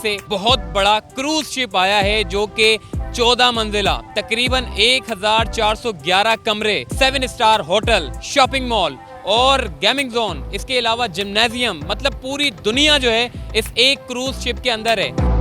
से बहुत बड़ा क्रूज शिप आया है जो कि 14 मंजिला, तकरीबन 1411 कमरे, 7 स्टार होटल, शॉपिंग मॉल और गेमिंग जोन, इसके अलावा जिम्नेजियम, मतलब पूरी दुनिया जो है इस एक क्रूज शिप के अंदर है।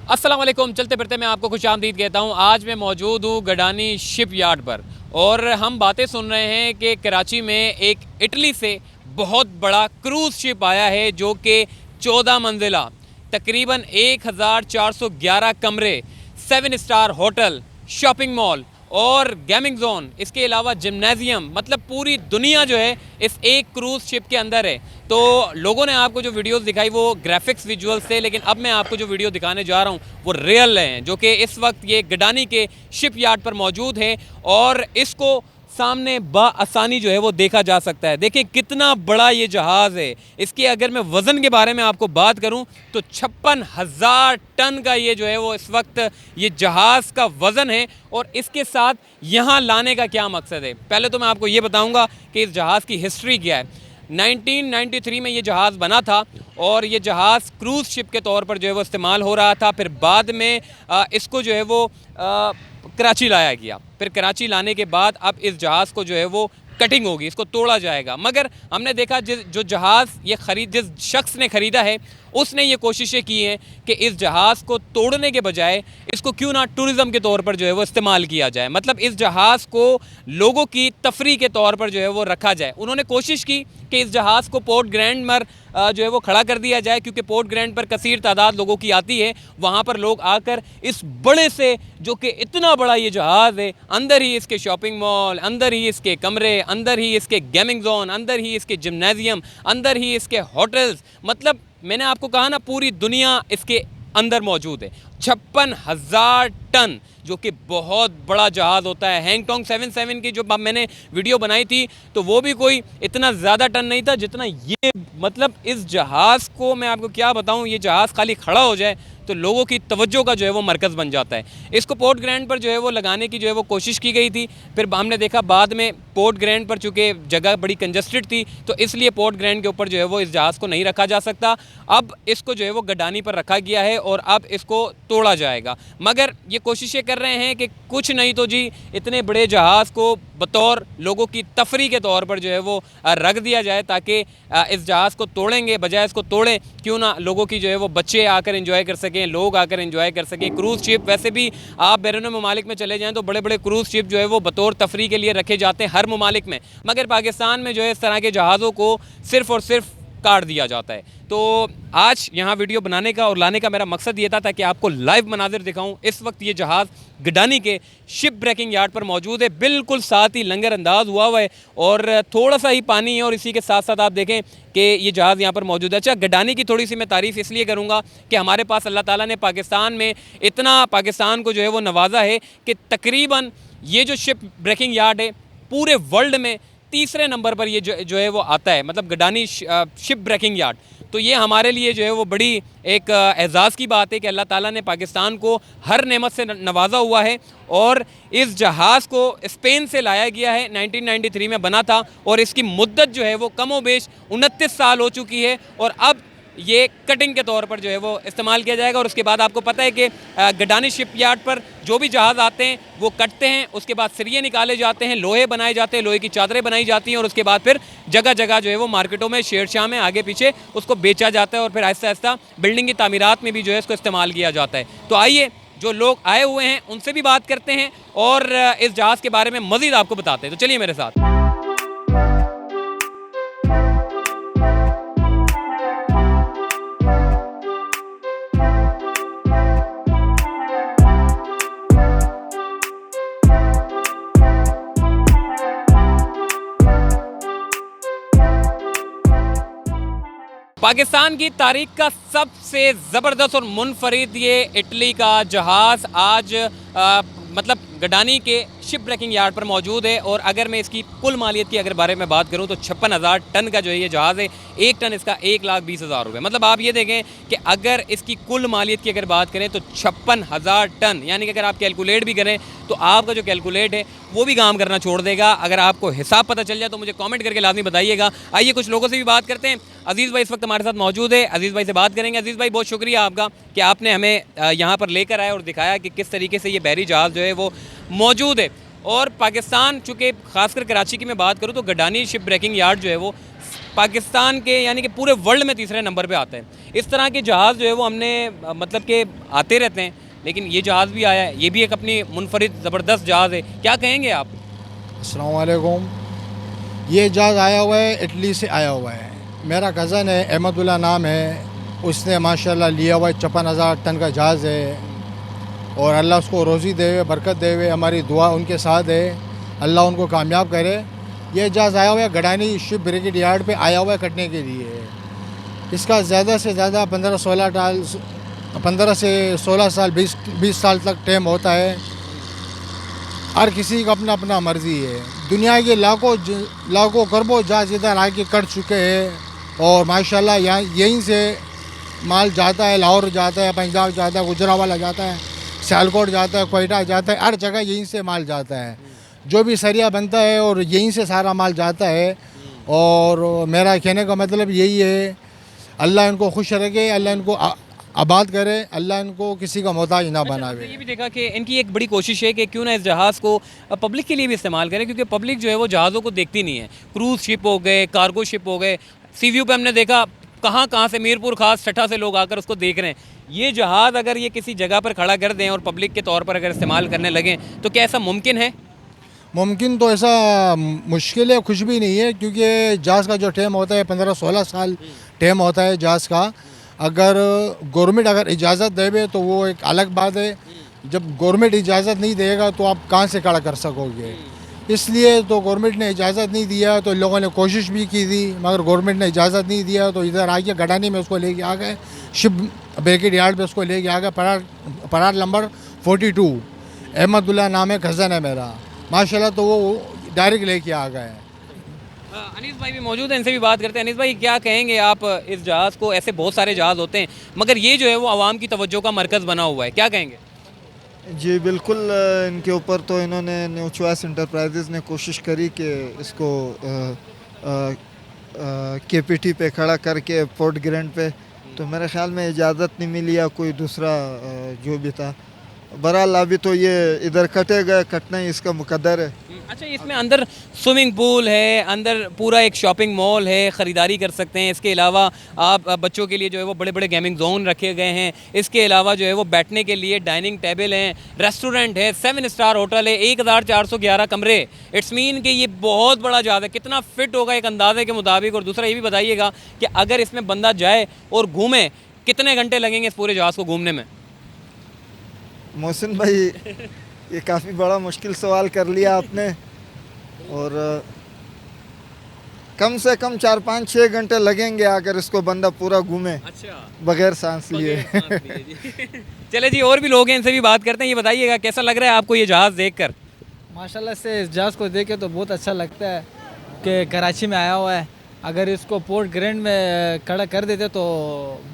अस्सलाम वालेकुम, चलते फिरते मैं आपको खुशामदीद कहता हूँ। आज मैं मौजूद हूँ गडानी शिप यार्ड पर और हम बातें सुन रहे हैं कि कराची में एक इटली से बहुत बड़ा क्रूज़ शिप आया है जो कि 14 मंजिला, तकरीबन 1411 कमरे, 7 स्टार होटल, शॉपिंग मॉल और गेमिंग जोन, इसके अलावा जिम्नेजियम, मतलब पूरी दुनिया जो है इस एक क्रूज़ शिप के अंदर है। तो लोगों ने आपको जो वीडियोस दिखाई वो ग्राफिक्स विजुअल्स थे, लेकिन अब मैं आपको जो वीडियो दिखाने जा रहा हूँ वो रियल हैं, जो कि इस वक्त ये गडानी के शिप यार्ड पर मौजूद है और इसको सामने आसानी जो है वो देखा जा सकता है। देखिए कितना बड़ा ये जहाज़ है। इसके अगर मैं वज़न के बारे में आपको बात करूं तो 56,000 टन का ये जो है वो इस वक्त ये जहाज़ का वज़न है। और इसके साथ यहाँ लाने का क्या मकसद है, पहले तो मैं आपको ये बताऊंगा कि इस जहाज़ की हिस्ट्री क्या है। 1993 में ये जहाज़ बना था और ये जहाज़ क्रूज़ शिप के तौर पर जो है वो इस्तेमाल हो रहा था। फिर बाद में इसको जो है वो कराची लाया गया। फिर कराची लाने के बाद अब इस जहाज़ को जो है वो कटिंग होगी, इसको तोड़ा जाएगा। मगर हमने देखा जो जहाज़ ये जिस शख्स ने ख़रीदा है उसने ये कोशिशें की हैं कि इस जहाज़ को तोड़ने के बजाय इसको क्यों ना टूरिज़म के तौर पर जो है वो इस्तेमाल किया जाए, मतलब इस जहाज़ को लोगों की तफरी के तौर पर जो है वो रखा जाए। उन्होंने कोशिश की कि इस जहाज़ को पोर्ट ग्रैंड पर जो है वो खड़ा कर दिया जाए, क्योंकि पोर्ट ग्रैंड पर कसीर तादाद लोगों की आती है। वहाँ पर लोग आकर इस बड़े से, जो कि इतना बड़ा ये जहाज़ है, अंदर ही इसके शॉपिंग मॉल, अंदर ही इसके कमरे, अंदर ही इसके गेमिंग जोन, अंदर ही इसके जिम्नेजियम, अंदर ही इसके होटल्स, मतलब मैंने आपको कहा ना पूरी दुनिया इसके अंदर मौजूद है। 56,000 टन, जो कि बहुत बड़ा जहाज़ होता है। हैंगटोंग 77 की जो मैंने वीडियो बनाई थी तो वो भी कोई इतना ज़्यादा टन नहीं था जितना ये, मतलब इस जहाज़ को मैं आपको क्या बताऊं, ये जहाज़ खाली खड़ा हो जाए तो लोगों की तवज्जो का जो है वो मरकज़ बन जाता है। इसको पोर्ट ग्रैंड पर जो है वो लगाने की जो है वो कोशिश की गई थी। फिर हमने देखा बाद में पोर्ट ग्रैंड पर चूँकि जगह बड़ी कंजस्टेड थी तो इसलिए पोर्ट ग्रैंड के ऊपर जो है वो इस जहाज़ को नहीं रखा जा सकता। अब इसको जो है वो गडानी पर रखा गया है और अब इसको तोड़ा जाएगा। मगर ये कोशिशें कर रहे हैं कि कुछ नहीं तो जी इतने बड़े जहाज़ को बतौर लोगों की तफरी के तौर पर जो है वो रख दिया जाए, ताकि इस जहाज़ को तोड़ेंगे बजाय इसको तोड़ें क्यों ना लोगों की जो है वो बच्चे आकर एंजॉय कर सकें, लोग आकर एंजॉय कर सकें। क्रूज़ शिप वैसे भी आप बैरून ममालिक में चले जाएं तो बड़े बड़े क्रूज़ शिप जो है वो बतौर तफरी के लिए रखे जाते हैं हर ममालिक में, मगर पाकिस्तान में जो है इस तरह के जहाज़ों को सिर्फ़ और सिर्फ काट दिया जाता है। तो आज यहाँ वीडियो बनाने का और लाने का मेरा मकसद ये था ताकि आपको लाइव मनाजिर दिखाऊं। इस वक्त ये जहाज़ गडानी के शिप ब्रेकिंग यार्ड पर मौजूद है, बिल्कुल साथ ही लंगर अंदाज हुआ है और थोड़ा सा ही पानी है और इसी के साथ साथ आप देखें कि ये जहाज़ यहाँ पर मौजूद है। अच्छा, गडानी की थोड़ी सी मैं तारीफ़ इसलिए करूँगा कि हमारे पास अल्लाह ताला ने पाकिस्तान में इतना पाकिस्तान को जो है वो नवाजा है कि तकरीबन ये जो शिप ब्रेकिंग यार्ड है पूरे वर्ल्ड में तीसरे नंबर पर ये जो है वो आता है, मतलब गडानी शिप ब्रेकिंग यार्ड। तो ये हमारे लिए जो है वो बड़ी एक एजाज़ की बात है कि अल्लाह ताला ने पाकिस्तान को हर नेमत से नवाजा हुआ है। और इस जहाज़ को स्पेन से लाया गया है, 1993 में बना था और इसकी मुद्दत जो है वो कमोबेश 29 साल हो चुकी है और अब ये कटिंग के तौर पर जो है वो इस्तेमाल किया जाएगा। और उसके बाद आपको पता है कि गडानी शिप यार्ड पर जो भी जहाज़ आते हैं वो कटते हैं, उसके बाद सरिये निकाले जाते हैं, लोहे बनाए जाते हैं, लोहे की चादरें बनाई जाती हैं और उसके बाद फिर जगह जगह जो है वो मार्केटों में, शेरशाह में, आगे पीछे उसको बेचा जाता है और फिर आहिस्ता आहिस्ता बिल्डिंग की तामीरात में भी जो है इसको इस्तेमाल किया जाता है। तो आइए जो लोग आए हुए हैं उनसे भी बात करते हैं और इस जहाज़ के बारे में मज़ीद आपको बताते हैं। तो चलिए मेरे साथ। पाकिस्तान की तारीख का सबसे ज़बरदस्त और मुनफरिद ये इटली का जहाज़ आज मतलब गडानी के शिप ब्रेकिंग यार्ड पर मौजूद है और अगर मैं इसकी कुल मालियत की अगर बारे में बात करूं तो 56,000 टन का जो है ये जहाज़ है। एक टन इसका 1,20,000 रुपये। मतलब आप ये देखें कि अगर इसकी कुल मालियत की अगर बात करें तो 56,000 टन, यानी कि अगर आप कैलकुलेट भी करें तो आपका जो कैलकुलेट है वो भी काम करना छोड़ देगा। अगर आपको हिसाब पता चल जाए तो मुझे कमेंट करके लाजमी बताइएगा। आइए कुछ लोगों से भी बात करते हैं। अजीज़ भाई इस वक्त हमारे साथ मौजूद है, अजीज़ भाई से बात करेंगे। अजीज़ भाई बहुत शुक्रिया आपका कि आपने हमें यहाँ पर लेकर आए और दिखाया कि किस तरीके से ये बहरी जहाज़ जो है वो मौजूद है। और पाकिस्तान, चूँकि खासकर कराची की मैं बात करूँ तो गडानी शिप ब्रेकिंग यार्ड जो है वो पाकिस्तान के यानी कि पूरे वर्ल्ड में तीसरे नंबर पे आता है। इस तरह के जहाज़ जो है वो हमने मतलब कि आते रहते हैं, लेकिन ये जहाज़ भी आया है, ये भी एक अपनी मुनफरिद ज़बरदस्त जहाज़ है। क्या कहेंगे आप? अस्सलाम वालेकुम। ये जहाज़ आया हुआ है, इटली से आया हुआ है। मेरा कज़न है, अहमदुल्ला नाम है, उसने माशाल्लाह लिया हुआ है। 56,000 टन का जहाज़ है और अल्लाह उसको रोज़ी देवे, बरकत देवे। हमारी दुआ उनके साथ है, अल्लाह उनको कामयाब करे। ये जहाज़ आया हुआ है गडानी शिप ब्रेकिंग यार्ड पे आया हुआ है कटने के लिए। इसका ज़्यादा से ज़्यादा 15 से 16 साल 20 साल तक टाइम होता है। हर किसी का अपना अपना मर्ज़ी है। दुनिया के लाखों करोड़ों जहाज़ इधर आके कट चुके हैं और माशाल्लाह यहाँ यहीं से माल जाता है। लाहौर जाता है, पंजाब जाता है, गुजरांवाला जाता है, सियालकोट जाता है, कोयटा जाता है, हर जगह यहीं से माल जाता है। जो भी सरिया बनता है और यहीं से सारा माल जाता है। और मेरा कहने का मतलब यही है, अल्लाह इनको खुश रखे, अल्लाह इनको आबाद करे, अल्लाह इनको किसी का मोहताज ना बनावे। ये भी देखा कि इनकी एक बड़ी कोशिश है कि क्यों ना इस जहाज़ को पब्लिक के लिए भी इस्तेमाल करें, क्योंकि पब्लिक जो है वो जहाज़ों को देखती नहीं है। क्रूज़ शिप हो गए, कार्गो शिप हो गए, सी व्यू पे हमने देखा कहाँ कहाँ से, मीरपुर खास ठट्ठा से लोग आकर उसको देख रहे हैं। ये जहाज़ अगर ये किसी जगह पर खड़ा कर दें और पब्लिक के तौर पर अगर इस्तेमाल करने लगें तो क्या ऐसा मुमकिन है? मुमकिन तो ऐसा मुश्किल है, कुछ भी नहीं है, क्योंकि जहाज़ का जो टाइम होता है 15-16 साल टाइम होता है जहाज़ का। अगर गवर्नमेंट अगर इजाज़त देवे तो वो एक अलग बात है। जब गवर्नमेंट इजाज़त नहीं देगा तो आप कहाँ से खड़ा कर सकोगे। इसलिए तो गवर्नमेंट ने इजाज़त नहीं दिया, तो लोगों ने कोशिश भी की थी, मगर गवर्नमेंट ने इजाज़त नहीं दिया। तो इधर आके गडानी में उसको लेके आ गए, शिप ब्रेकिंग यार्ड पे उसको लेके आ गए। परार नंबर 42, अहमदुल्ला नाम है, कज़न है मेरा, माशाल्लाह। तो वो डायरेक्ट लेके आ गए। अनीस भाई भी मौजूद हैं, इनसे भी बात करते हैं। अनीस भाई क्या कहेंगे आप इस जहाज़ को? ऐसे बहुत सारे जहाज़ होते हैं मगर ये जो है वो आवाम की तवज्जो का मरकज़ बना हुआ है, क्या कहेंगे? जी बिल्कुल, इनके ऊपर तो इन्होंने न्यू चॉइस इंटरप्राइजेज़ ने कोशिश करी कि इसको KPT पे खड़ा करके पोर्ट ग्रैंड पे, तो मेरे ख्याल में इजाज़त नहीं मिली या कोई दूसरा जो भी था। बहरहाल अभी तो ये इधर कटेगा, कटना ही इसका मुकद्दर है। अच्छा, इसमें अंदर स्विमिंग पूल है, अंदर पूरा एक शॉपिंग मॉल है, ख़रीदारी कर सकते हैं। इसके अलावा आप बच्चों के लिए जो है वो बड़े बड़े गेमिंग जोन रखे गए हैं। इसके अलावा जो है वो बैठने के लिए डाइनिंग टेबल हैं, रेस्टोरेंट है, 7 स्टार होटल है, 1411 कमरे। इट्स मीन कि ये बहुत बड़ा जहाज़ है। कितना फिट होगा एक अंदाजे के मुताबिक? और दूसरा ये भी बताइएगा कि अगर इसमें बंदा जाए और घूमे, कितने घंटे लगेंगे इस पूरे जहाज़ को घूमने में? मोहसिन भाई, ये काफ़ी बड़ा मुश्किल सवाल कर लिया आपने। और कम से कम 4-5-6 घंटे लगेंगे अगर इसको बंदा पूरा घूमे। अच्छा, बगैर सांस लिए। चले जी, और भी लोग हैं, इनसे भी बात करते हैं। ये बताइएगा कैसा लग रहा है आपको ये जहाज़ देखकर? माशाल्लाह से इस जहाज़ को देखे तो बहुत अच्छा लगता है कि कराची में आया हुआ है। अगर इसको पोर्ट ग्रैंड में खड़ा कर देते तो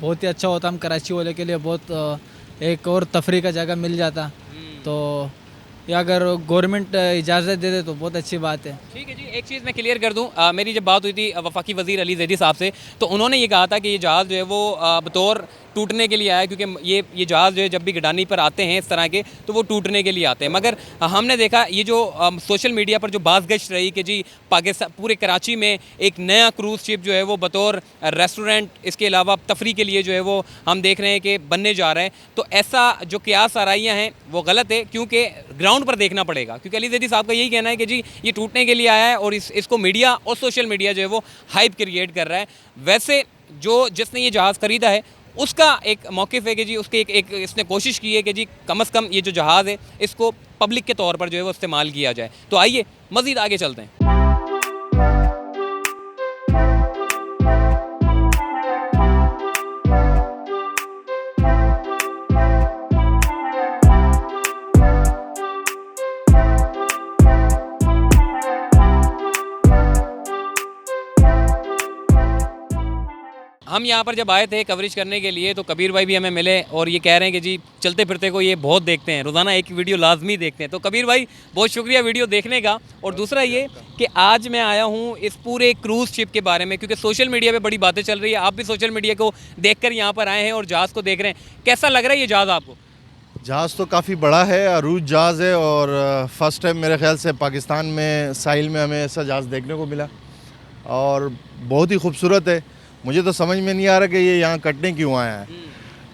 बहुत ही अच्छा होता। हम कराची वाले के लिए बहुत एक और तफरी का जगह मिल जाता। तो या अगर गवर्नमेंट इजाज़त दे दे तो बहुत अच्छी बात है। ठीक है जी, एक चीज़ मैं क्लियर कर दूं, मेरी जब बात हुई थी वफाकी वज़ीर अली ज़ैदी साहब से, तो उन्होंने ये कहा था कि ये जहाज़ जो है वो बतौर टूटने के लिए आया, क्योंकि ये जहाज़ जो है जब भी गडानी पर आते हैं इस तरह के तो वो टूटने के लिए आते हैं। मगर हमने देखा ये जो सोशल मीडिया पर जो बाज़गश्त रही कि जी पाकिस्तान पूरे कराची में एक नया क्रूज़ शिप जो है वो बतौर रेस्टोरेंट, इसके अलावा तफरी के लिए जो है वो हम देख रहे हैं कि बनने जा रहे हैं। तो ऐसा जो क़यास आराइयाँ हैं वो गलत है, क्योंकि ग्राउंड पर देखना पड़ेगा। क्योंकि अली ज़ैदी साहब का यही कहना है कि जी ये टूटने के लिए आया है और इसको मीडिया और सोशल मीडिया जो है वो हाइप क्रिएट कर रहा है। वैसे जिसने ये जहाज़ ख़रीदा है उसका एक मौक़िफ़ है कि जी उसके एक इसने कोशिश की है कि जी कम से कम ये जो जहाज़ है इसको पब्लिक के तौर पर जो है वो इस्तेमाल किया जाए। तो आइए मज़ीद आगे चलते हैं। हम यहाँ पर जब आए थे कवरेज करने के लिए तो कबीर भाई भी हमें मिले और ये कह रहे हैं कि जी चलते फिरते को ये बहुत देखते हैं, रोज़ाना एक वीडियो लाजमी देखते हैं। तो कबीर भाई बहुत शुक्रिया वीडियो देखने का। और दूसरा ये कि आज मैं आया हूँ इस पूरे क्रूज़ शिप के बारे में, क्योंकि सोशल मीडिया पे बड़ी बातें चल रही है, आप भी सोशल मीडिया को देखकर यहाँ पर आए हैं और जहाज़ को देख रहे हैं। कैसा लग रहा है ये जहाज़ आपको? जहाज़ तो काफ़ी बड़ा है, अरूज जहाज़ है और फर्स्ट टाइम मेरे ख्याल से पाकिस्तान में साहिल में हमें ऐसा जहाज़ देखने को मिला और बहुत ही खूबसूरत है। मुझे तो समझ में नहीं आ रहा कि ये यहाँ कटने क्यों आया है।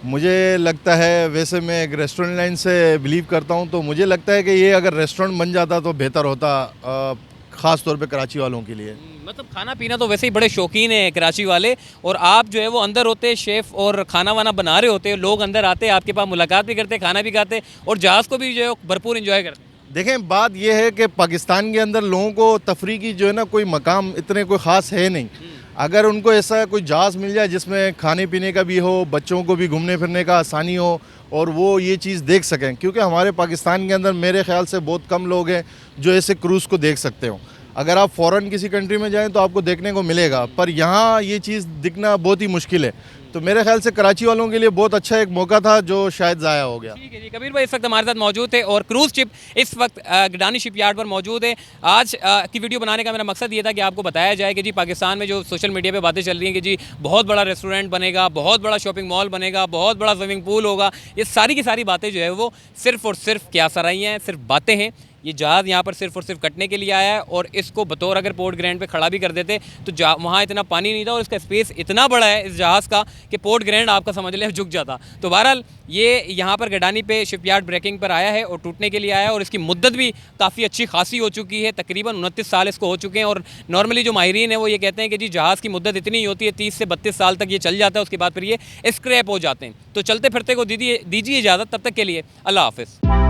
मुझे लगता है, वैसे मैं एक रेस्टोरेंट लाइन से बिलीव करता हूँ, तो मुझे लगता है कि ये अगर रेस्टोरेंट बन जाता तो बेहतर होता, ख़ास तौर पे कराची वालों के लिए। मतलब खाना पीना तो वैसे ही बड़े शौकीन हैं कराची वाले, और आप जो है वो अंदर होते शेफ़ और खाना वाना बना रहे होते, लोग अंदर आते, आपके पास मुलाकात भी करते, खाना भी खाते और जहाज़ को भी जो है भरपूर इंजॉय करते। देखें, बात यह है कि पाकिस्तान के अंदर लोगों को तफरी की जो है ना कोई मकाम इतने कोई ख़ास है नहीं। अगर उनको ऐसा कोई जहाज़ मिल जाए जिसमें खाने पीने का भी हो, बच्चों को भी घूमने फिरने का आसानी हो और वो ये चीज़ देख सकें, क्योंकि हमारे पाकिस्तान के अंदर मेरे ख्याल से बहुत कम लोग हैं जो ऐसे क्रूज़ को देख सकते हो। अगर आप फ़ॉरेन किसी कंट्री में जाएं तो आपको देखने को मिलेगा, पर यहाँ ये चीज़ दिखना बहुत ही मुश्किल है। तो मेरे ख्याल से कराची वालों के लिए बहुत अच्छा एक मौका था जो शायद ज़ाया हो गया। ठीक है जी, कबीर भाई इस वक्त हमारे साथ मौजूद थे और क्रूज़ शिप इस वक्त गडानी शिप यार्ड पर मौजूद है। आज की वीडियो बनाने का मेरा मकसद ये था कि आपको बताया जाए कि जी पाकिस्तान में जो सोशल मीडिया पे बातें चल रही हैं कि जी बहुत बड़ा रेस्टोरेंट बनेगा, बहुत बड़ा शॉपिंग मॉल बनेगा, बहुत बड़ा स्विमिंग पूल होगा, ये सारी की सारी बातें जो है वो सिर्फ़ और सिर्फ क्या सराही हैं, सिर्फ बातें हैं। ये जहाज़ यहाँ पर सिर्फ और सिर्फ कटने के लिए आया है और इसको बतौर अगर पोर्ट ग्रैंड पे खड़ा भी कर देते तो वहाँ इतना पानी नहीं था और इसका स्पेस इतना बड़ा है इस जहाज़ का कि पोर्ट ग्रैंड आपका समझ लें झुक जाता। तो बहरहाल ये यहाँ पर गडानी पे शिपयार्ड ब्रेकिंग पर आया है और टूटने के लिए आया है और इसकी मुद्दत भी काफ़ी अच्छी खासी हो चुकी है, तकरीबन 29 साल इसको हो चुके हैं। और नॉर्मली जो माहिरीन है वो ये कहते हैं कि जी जहाज़ की मुद्दत इतनी ही होती है 30 से 32 साल तक ये चल जाता है, उसके बाद फिर ये स्क्रैप हो जाते हैं। तो चलते फिरते को दीजिए इजाज़त, तब तक के लिए अल्लाह हाफ़िज़।